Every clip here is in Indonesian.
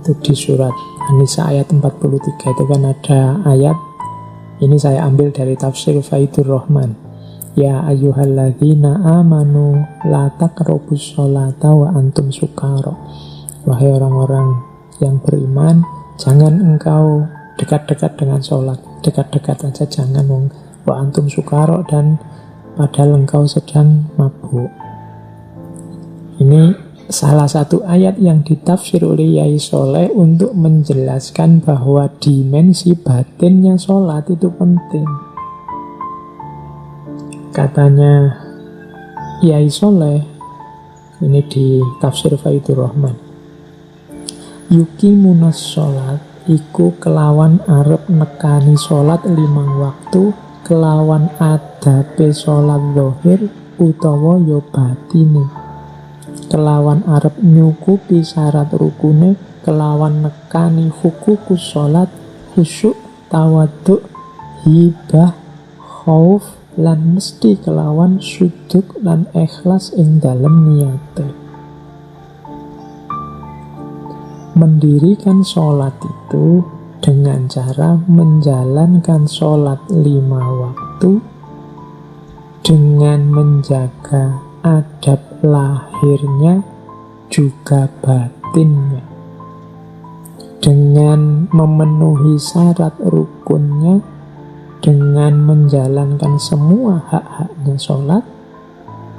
Itu di surat An-Nisa ayat 43 itu kan ada ayat, ini saya ambil dari tafsir Faidur Rahman. Ya ayyuhalladzina amanu la taqrabus sholata wa antum sukara. Wahai orang-orang yang beriman, jangan engkau dekat-dekat dengan sholat. Dekat-dekat aja jangan, wa antum sukara, dan padahal engkau sedang mabuk. Ini salah satu ayat yang ditafsir oleh Yai Soleh untuk menjelaskan bahwa dimensi batinnya sholat itu penting. Katanya Yai Soleh, ini di tafsir Faidur Rahman, yuqimunas sholat iku kelawan arep nekani sholat 5 waktu, kelawan adabe sholat zahir utawa yo batine, kelawan arep nyukupi syarat rukune, kelawan nekani hukukus sholat, khusyuk, tawaduk, hibah, khauf, lan mesti kelawan suduk lan ikhlas ing dalem niate. Mendirikan sholat itu dengan cara menjalankan sholat 5 waktu dengan menjaga adab lahirnya juga batinnya, dengan memenuhi syarat rukunnya, dengan menjalankan semua hak-haknya sholat,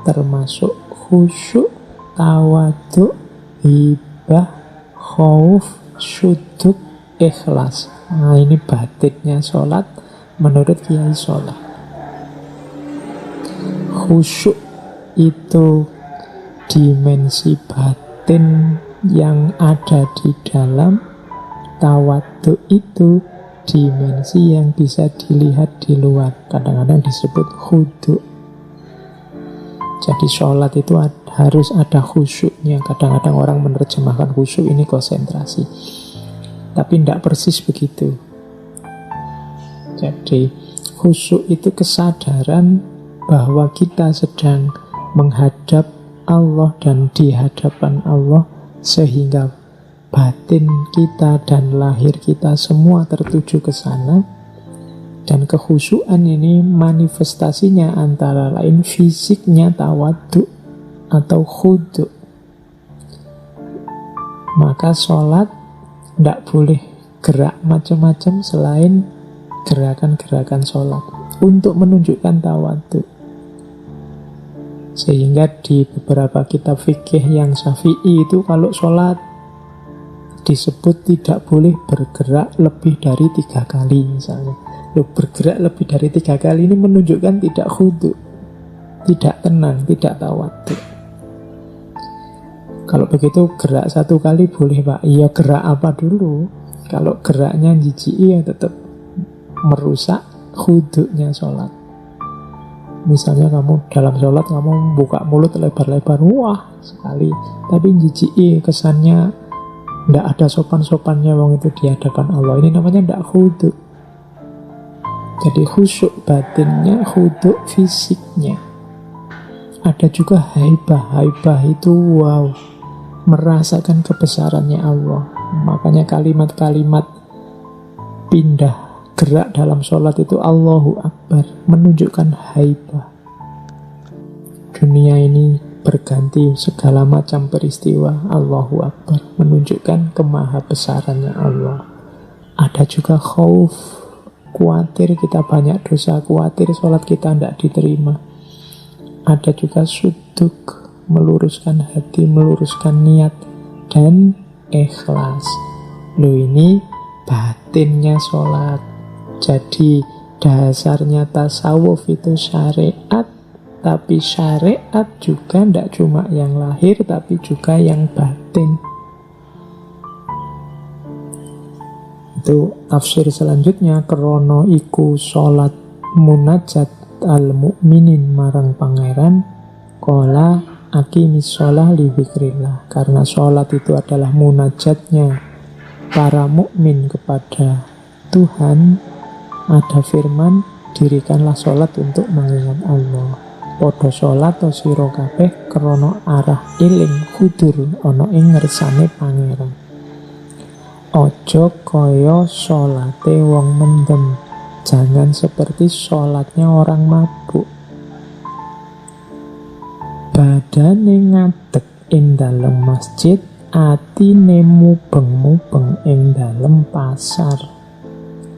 termasuk khusyuk, tawaduk, hibah, khauf, suduk, ikhlas. Nah, ini batinnya sholat menurut Kiai Soleh. Khusyuk itu dimensi batin yang ada di dalam, tawaduk itu dimensi yang bisa dilihat di luar, kadang-kadang disebut khudu. Jadi sholat itu harus ada khusyuknya. Kadang-kadang orang menerjemahkan khusyuk ini konsentrasi, tapi tidak persis begitu. Jadi khusyuk itu kesadaran bahwa kita sedang menghadap Allah dan di hadapan Allah, sehingga batin kita dan lahir kita semua tertuju ke sana. Dan kekhusyuan ini manifestasinya antara lain fisiknya tawaduk atau khudu. Maka sholat tidak boleh gerak macam-macam selain gerakan-gerakan sholat untuk menunjukkan tawaduk. Sehingga di beberapa kitab fikih yang Syafi'i itu kalau sholat disebut tidak boleh bergerak lebih dari 3 kali misalnya. Bergerak lebih dari 3 kali ini menunjukkan tidak khudu, tidak tenang, tidak tawaduk. Kalau begitu gerak 1 kali boleh Pak. Iya, gerak apa dulu? Kalau geraknya jijik ya tetap merusak khudunya sholat. Misalnya kamu dalam sholat kamu buka mulut lebar-lebar, wah sekali, tapi jijik kesannya tidak ada sopan-sopannya wong itu di hadapan Allah. Ini namanya tidak khudu. Jadi khusyuk batinnya, khudu fisiknya. Ada juga haibah. Haibah itu wow, merasakan kebesarannya Allah. Makanya kalimat-kalimat pindah gerak dalam sholat itu Allahu Akbar, menunjukkan haibah. Dunia ini berganti segala macam peristiwa, Allahu Akbar, menunjukkan kemahabesarannya Allah. Ada juga khauf, khawatir kita banyak dosa, khawatir sholat kita tidak diterima. Ada juga suduk, meluruskan hati, meluruskan niat, dan ikhlas. Loh, ini batinnya sholat. Jadi dasarnya tasawuf itu syariat, tapi syariat juga tidak cuma yang lahir, tapi juga yang batin. Itu tafsir selanjutnya, krono iku sholat munajat al-mu'minin marang pangeran, kola aqimis sholah li dzikrillah. Karena sholat itu adalah munajatnya para mukmin kepada Tuhan, ada firman, dirikanlah sholat untuk mengingat Allah. Podo sholat o siro kabeh krono arah iling kudur ono ing ngersane pangeran. Ojo koyo sholate wong mendem. Jangan seperti sholatnya orang mabuk. Badane ngadeg ing dalem masjid, atine mubeng-mubeng ing dalem pasar.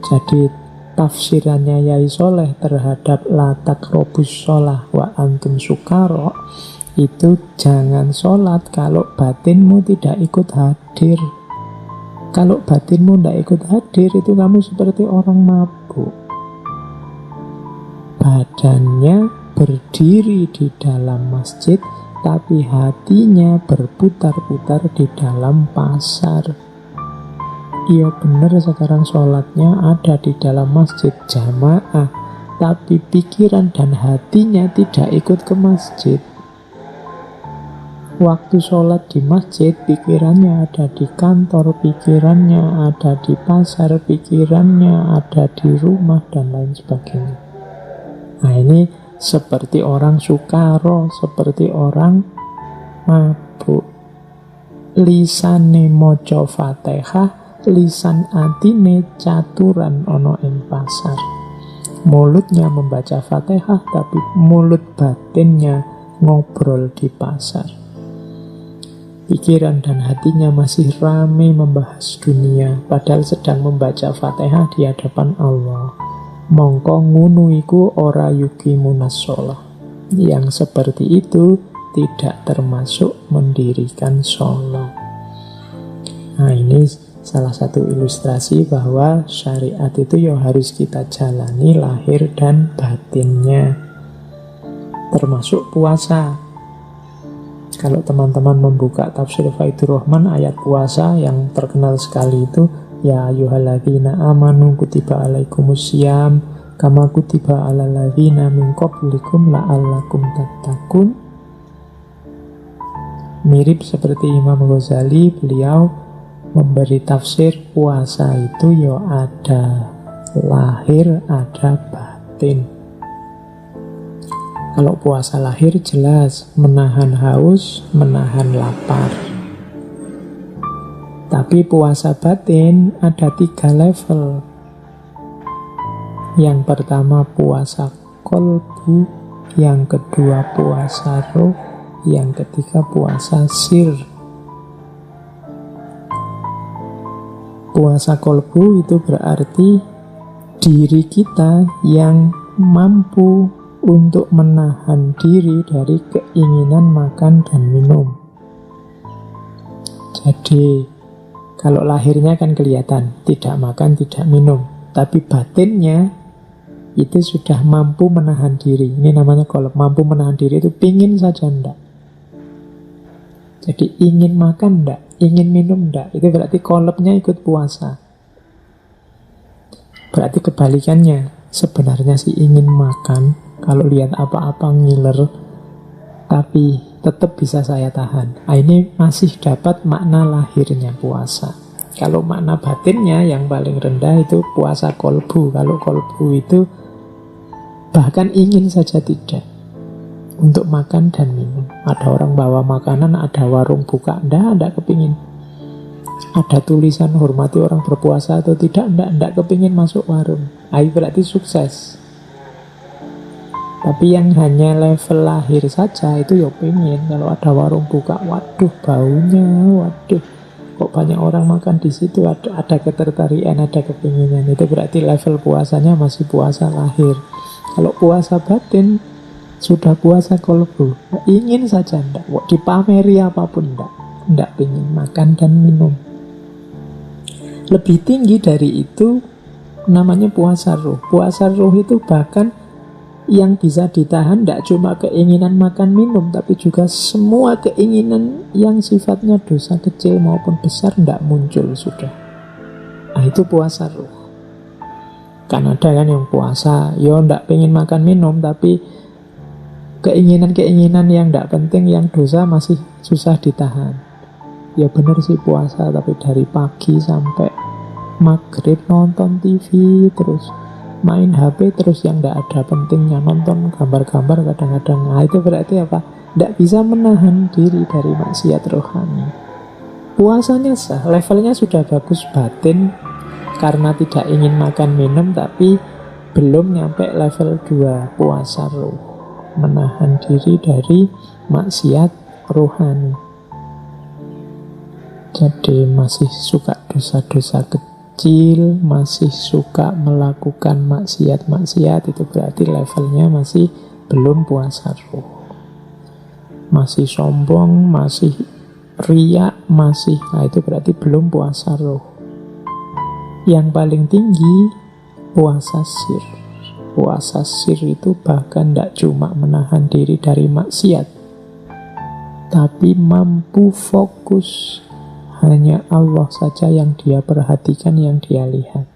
Jadi tafsirannya Yai Soleh terhadap la taqrabus sholah wa antum sukara itu jangan sholat kalau batinmu tidak ikut hadir. Kalau batinmu tidak ikut hadir, itu kamu seperti orang mabuk. Badannya berdiri di dalam masjid, tapi hatinya berputar-putar di dalam pasar. Iya benar, sekarang sholatnya ada di dalam masjid jamaah, tapi pikiran dan hatinya tidak ikut ke masjid. Waktu sholat di masjid, pikirannya ada di kantor, pikirannya ada di pasar, pikirannya ada di rumah, dan lain sebagainya. Nah ini seperti orang sukaro, seperti orang mabuk. Lisane moco fatihah, lisan atine caturan ono ing pasar. Mulutnya membaca fatihah, tapi mulut batinnya ngobrol di pasar. Pikiran dan hatinya masih ramai membahas dunia, padahal sedang membaca Fatihah di hadapan Allah. Mongko ngunu iku ora yuqimunas shalah. Yang seperti itu tidak termasuk mendirikan sholat. Nah ini salah satu ilustrasi bahwa syariat itu ya harus kita jalani lahir dan batinnya. Termasuk puasa. Kalau teman-teman membuka tafsir Faidur Rahman, ayat puasa yang terkenal sekali itu, ya ayyuhalladzina amanu kutiba alaikumusiyam kama kutiba alal ladzina min qablikum la'allakum tattaqun. Mirip seperti Imam Ghazali, beliau memberi tafsir puasa itu ya ada lahir, ada batin. Kalau puasa lahir jelas menahan haus, menahan lapar. Tapi puasa batin ada 3 level. Yang pertama puasa kolbu, yang kedua puasa roh, yang ketiga puasa sir. Puasa kolbu itu berarti diri kita yang mampu untuk menahan diri dari keinginan makan dan minum. Jadi kalau lahirnya kan kelihatan tidak makan, tidak minum, tapi batinnya itu sudah mampu menahan diri. Ini namanya kalau mampu menahan diri itu pingin saja enggak. Jadi ingin makan enggak, ingin minum enggak, itu berarti kolabnya ikut puasa. Berarti kebalikannya, sebenarnya sih ingin makan, kalau lihat apa-apa ngiler, tapi tetap bisa saya tahan. Nah, ini masih dapat makna lahirnya puasa. Kalau makna batinnya yang paling rendah itu puasa kolbu. Kalau kolbu itu bahkan ingin saja tidak untuk makan dan minum. Ada orang bawa makanan, ada warung buka, enggak kepingin. Ada tulisan hormati orang berpuasa atau tidak, enggak kepingin masuk warung. Nah, berarti sukses. Tapi yang hanya level lahir saja itu ya pengen. Kalau ada warung buka, waduh baunya, waduh kok banyak orang makan di situ, ada ketertarikan, ada kepinginan. Itu berarti level puasanya masih puasa lahir. Kalau puasa batin sudah puasa kolbu, ingin saja enggak, dipameri apapun enggak pengen makan dan minum. Lebih tinggi dari itu namanya puasa roh. Puasa roh itu bahkan yang bisa ditahan tidak cuma keinginan makan minum, tapi juga semua keinginan yang sifatnya dosa kecil maupun besar tidak muncul sudah. Nah itu puasa roh. Kan ada kan yang puasa, ya tidak pengen makan minum, tapi keinginan-keinginan yang tidak penting, yang dosa masih susah ditahan. Ya benar sih puasa, tapi dari pagi sampai maghrib nonton TV terus, main HP terus, yang tidak ada pentingnya, nonton gambar-gambar kadang-kadang. Nah itu berarti apa? Tidak bisa menahan diri dari maksiat rohani. puasanya sah, levelnya sudah bagus batin karena tidak ingin makan minum, tapi belum nyampe level 2 puasa roh, menahan diri dari maksiat rohani. Jadi masih suka dosa-dosa kecil, masih suka melakukan maksiat-maksiat, itu berarti levelnya masih belum puasa roh. Masih sombong, masih riya, nah itu berarti belum puasa roh. Yang paling tinggi puasa sir. Puasa sir itu bahkan tidak cuma menahan diri dari maksiat, tapi mampu fokus. Hanya Allah saja yang dia perhatikan, yang dia lihat.